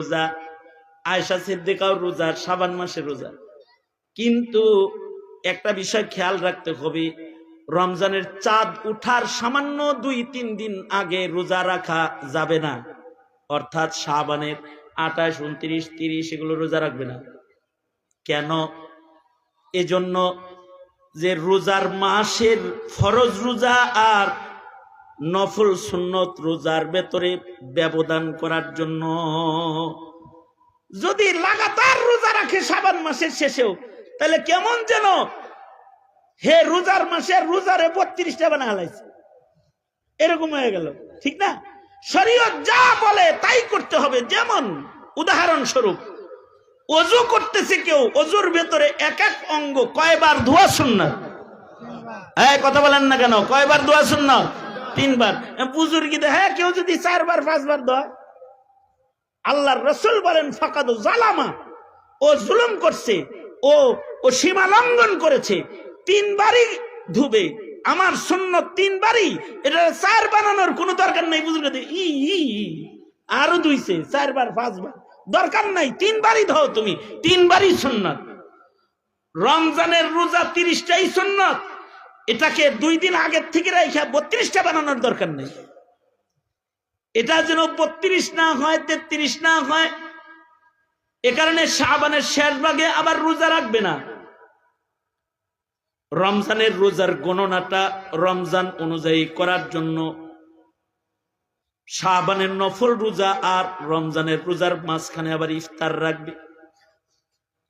রোজা, আয়েশা সিদ্দিকাও রোজা, শাবান মাসে রোজা। কিন্তু একটা বিষয় খেয়াল রাখতে হবে, রমজানের চাঁদ উঠার সামান্য 2-3 দিন আগে রোজা রাখা যাবে না। অর্থাৎ শাবানের 28, 29, 30 এগুলো রোজা রাখবে না। কেন? এজন্য যে রোজার মাসের ফরজ রোজা আর নফল সুন্নত রোজার ভেতরে ব্যবধান করার জন্য। যদি লাগাতার রোজা রাখে শাবান মাসের শেষেও, তাহলে কেমন যেন হে রোজার মাসের রোজারে 32টা বানা হালাইছে, এরকম হয়ে গেল। ঠিক না? শরীয়ত যা বলে তাই করতে হবে। যেমন উদাহরণস্বরূপ, ওযু করতেছে কেউ, ওযুর ভেতরে এক এক অঙ্গ কয়বার ধোয়া সুন্নাত? হ্যাঁ, কথা বলেন না কেন? কয়বার ধোয়া সুন্নাত? 3 বার। বুজুর্গিতে হ্যাঁ কেউ যদি 4 বার 5 বার ধোয়া, আল্লাহর রাসূল বলেন ফাকাদ জালামা, ও জুলুম করছে, ও সীমা লঙ্ঘন করেছে। 3 বারই ধুবে। আমার সুন্নাত 3 বারই, এটা 4 বানানোর কোনো দরকার নাই। বুজুর্গদের আরো ধুইছে 4 বার 5 বার, দরকার নাই, 3 বারই ধোও তুমি, 3 বারই সুন্নাত। রমজানের রোজা 30টাই সুন্নাত, এটাকে 2 দিন আগের থেকে রাইখা 32টা বানানোর দরকার নেই। এটা যেন 32 না হয়, 33 না হয়, এ কারণে শাবানের শেষ ভাগে আবার রোজা রাখবে না। রমজানের রোজার গণনাটা রমজান অনুযায়ী করার জন্য শাবানের নফল রোজা আর রমজানের রোজার মাঝখানে আবার ইফতার রাখবে।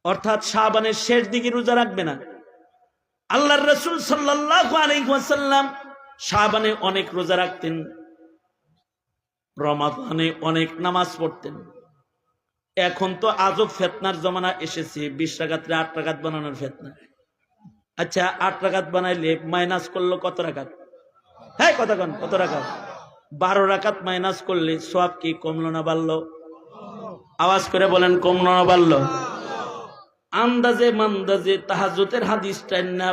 অর্থাৎ শাবানের শেষ দিকে রোজা রাখবে না। আল্লাহর রাসূল সাল্লাল্লাহু আলাইহি ওয়াসাল্লাম শাবানে অনেক রোজা রাখতেন, রমাদানে অনেক নামাজ পড়তেন। এখন তো আজব ফিতনার জমানা এসেছে, 20 রাকাতে 8 রাকাত বানানোর ফিতনা। আচ্ছা, 8 রাকাত বানাইলে মাইনাস করলো কত রাকাত? হ্যাঁ, কথা কোন কত রাকাত? 12 রাকাত মাইনাস করলে সওয়াব কি কমলো না বাড়লো? আওয়াজ করে বলেন, কমলো না বাড়লো? আন্দাজে মান্দাজে তাহাজ্জুদের হাদিসটা না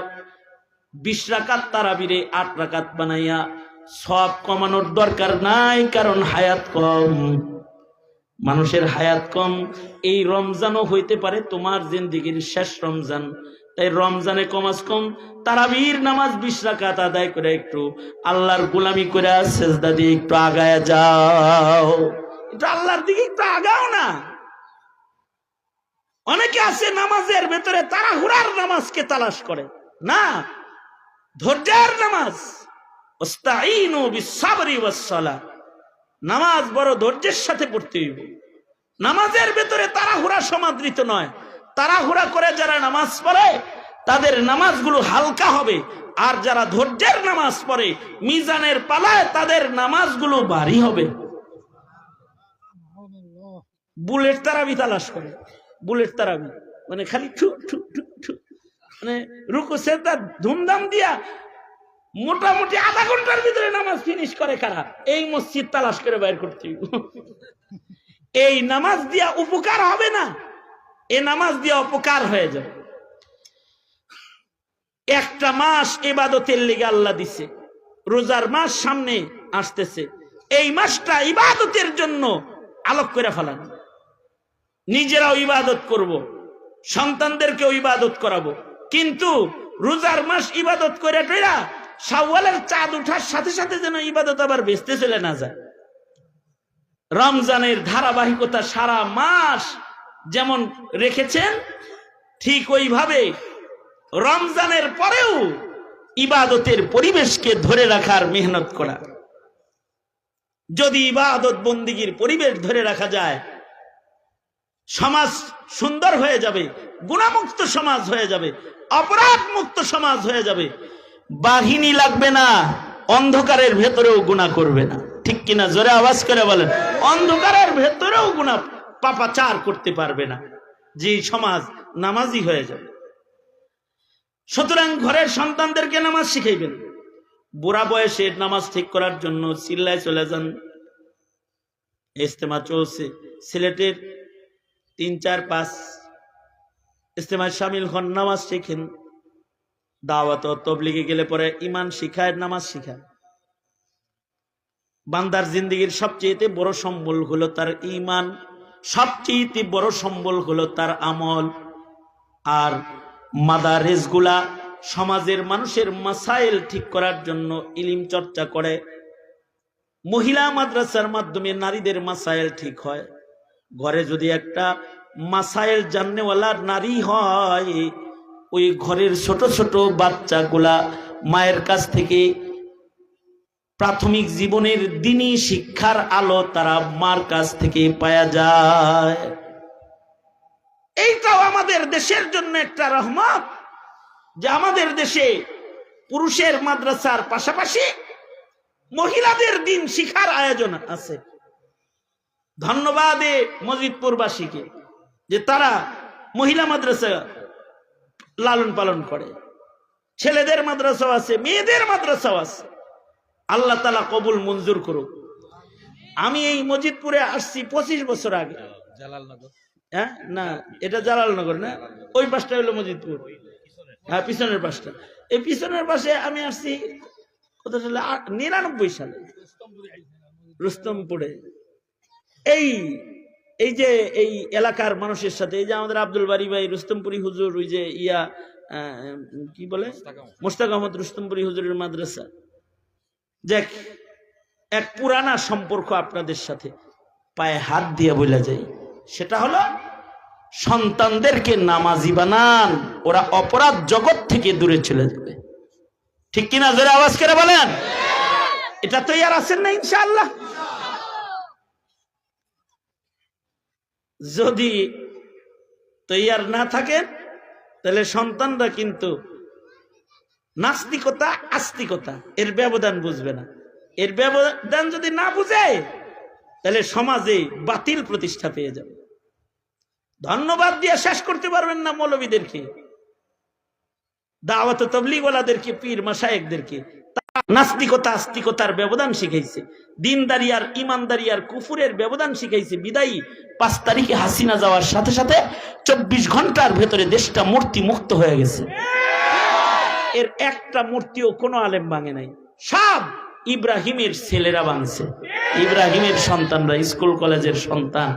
20 রাকাত তারাবিরে 8 রাকাত বানাইয়া সওয়াব কমানোর দরকার নাই, কারণ হায়াত কম, মানুষের হায়াত কম। এই রমজানও হইতে পারে তোমার জিন্দেগীর শেষ রমজান, তাই রমজানে কমাস কম তারাবির নামাজ 20 রাকাত আদায় করে একটু আল্লাহর গোলামি করে সেজদা দিয়ে একটু আগায়া যাও, একটু আল্লাহর দিকে একটু আগাও না। অনেকে আছে নামাজের ভেতরে তাড়াহুড়ার নামাজকে তালাশ করে না, ধৈর্যের নামাজ। ওয়াস্তাঈনু বিস-সাবরি ওয়াস-সালাহ, নামাজ বড় ধৈর্যের সাথে পড়তে হইবে। নামাজের ভেতরে তাড়াহুড়া সমাদৃত নয়। তাড়াহুড়া করে যারা নামাজ পড়ে তাদের নামাজগুলো হালকা হবে, আর যারা ধৈর্যের নামাজ পড়ে মিজানের পালায় তাদের নামাজগুলো ভারী হবে। বুলেট তারাবি তালাশ করে, বুলেট তারাবি মানে খালি ঠু ঠু ঠু ঠু, মানে রুকু সেজদা ধুমধাম দিয়া মোটামুটি আধা ঘন্টার ভিতরে নামাজ ফিনিশ করে কারা? এই মসজিদ তালাশ করে বাইর করতে। এই নামাজ দিয়া উপকার হবে না, এই নামাজ দিয়া অপকার হয়ে যাবে। একটা মাস ইবাদতের লিগে আল্লাহ দিছে, রোজার মাস সামনে আসতেছে, এই মাসটা ইবাদতের জন্য আলোক করে ফেলান। নিজেরাও ইবাদত করব, সন্তানদেরকেও ইবাদত করাবো, কিন্তু রোজার মাস ইবাদত করে টইরা শাওয়ালের চাঁদ ওঠার সাথে সাথে যেন ইবাদত আবার বেঁচতে চলে না যায়। রমজানের ধারাবাহিকতা সারা মাস যেমন রেখেছেন, ঠিক ওইভাবে রমজানের পরেও ইবাদতের পরিবেশকে ধরে রাখার মেহনত করা। যদি ইবাদত বন্দিগির পরিবেশ ধরে রাখা যায়, সমাজ সুন্দর হয়ে যাবে, গুণামুক্ত সমাজ হয়ে যাবে, অপরাধ মুক্ত সমাজ হয়ে যাবে। বাহিনী লাগবে না, অন্ধকারের ভেতরেও গুনাহ করবে না। ঠিক কিনা? জোরে আওয়াজ করে বলেন। অন্ধকারের ভেতরেও গুনাহ পাপাচার করতে পারবে না, যে সমাজ নামাজি হয়ে যাবে। সুতরাং ঘরের সন্তানদেরকে নামাজ শিখাইবেন। বুড়া বয়সে নামাজ ঠিক করার জন্য চিল্লায় চলে যান, ইজতেমা চলছে, সিলেটের 3, 4, 5 ইজতেমায় শামিল হন, নামাজ শিখেন। দাওয়াত ও তাবলীগে গেলে পরে ঈমান শিখায়, নামাজ শিখায়। বান্দার জিন্দেগীর সবচেয়ে বড় সম্বল হলো তার ঈমান। সবচেয়ে বড় সম্বল হলো তার আমল। আর মাদারেসগুলা সমাজের মানুষের মাসাইল ঠিক করার জন্য ইলম চর্চা করে। মহিলা মাদ্রাসার মাধ্যমে নারীদের মাসাইল ঠিক হয়। ঘরে যদি একটা মাসাইল জাননেওয়ালা নারী হয়, ওই ঘরের ছোট ছোট বাচ্চাগুলা মায়ের কাছ থেকে প্রাথমিক জীবনের দ্বীনি শিক্ষার আলো তারা মার কাছ থেকে পাওয়া যায়। এইটাও আমাদের দেশের জন্য একটা রহমত যে আমাদের দেশে পুরুষের মাদ্রাসার পাশাপাশি মহিলাদের দিন শিক্ষার আয়োজন আছে। ধন্যবাদ মজিদপুরবাসীকে যে তারা মহিলা মাদ্রাসা লালন পালন করে। ছেলেদের মাদ্রাসাও আছে, মেয়েদের মাদ্রাসাও আছে। আল্লাহ তাআলা কবুল মঞ্জুর করুক। আমি এই মজিদপুরে আসছি 25 বছর আগে। হ্যাঁ, না এটা জালালনগর না, ওই পাশটা হলো মজিদপুর। হ্যাঁ, পিছনের পাশটা। এই পিছনের পাশে আমি আসছি কত সালে? 99 সালে রুস্তমপুরে। এই যে এই এলাকার মানুষের সাথে, এই যে আমাদের আব্দুল বারী ভাই রুস্তমপুরি হুজুর, ওই যে কি বলে মোস্তাক আহমদ রুস্তমপুরি হুজুরের মাদ্রাসা, দেখ এক পুরানা সম্পর্ক আপনাদের সাথে পায়ে হাত দিয়ে বলে যাই। সেটা হলো সন্তানদেরকে নামাজি বানান, ওরা অপরাধ জগৎ থেকে দূরে চলে যাবে। ঠিক কিনা? জোরে আওয়াজ করে বলেন। এটা তৈয়ার আছেন না ইনশাআল্লাহ? যদি তৈয়ার না থাকেন তাহলে সন্তানরা কিন্তু নাস্তিকতা আস্তিকতা এর ব্যবধান বুঝবে না। এর ব্যবধান যদি না বুঝে তাহলে সমাজে বাতিল প্রতিষ্ঠা পেয়ে যাবে। ধন্যবাদ দিয়ে শেষ করতে পারবেন না মৌলবীদেরকে, দাওয়াত তাবলীগওয়ালাদেরকে, পীর মাশায়েখদেরকে। নাস্তিকতা আস্তিকতার ব্যবধান শিখাইছে, দিনদারি আর ইমানদারি আর কুফুরের ব্যবধান শিখাইছে। বিদায়ী 5 তারিখে হাসিনা যাওয়ার সাথে সাথে 24 ঘন্টার ভেতরে দেশটা মূর্তি মুক্ত হয়ে গেছে। এর একটা মূর্তিও কোনো আলেম ভাঙে নাই, সব ইব্রাহিমের ছেলেরা ভাঙছে। ইব্রাহিমের সন্তানরা, স্কুল কলেজের সন্তান।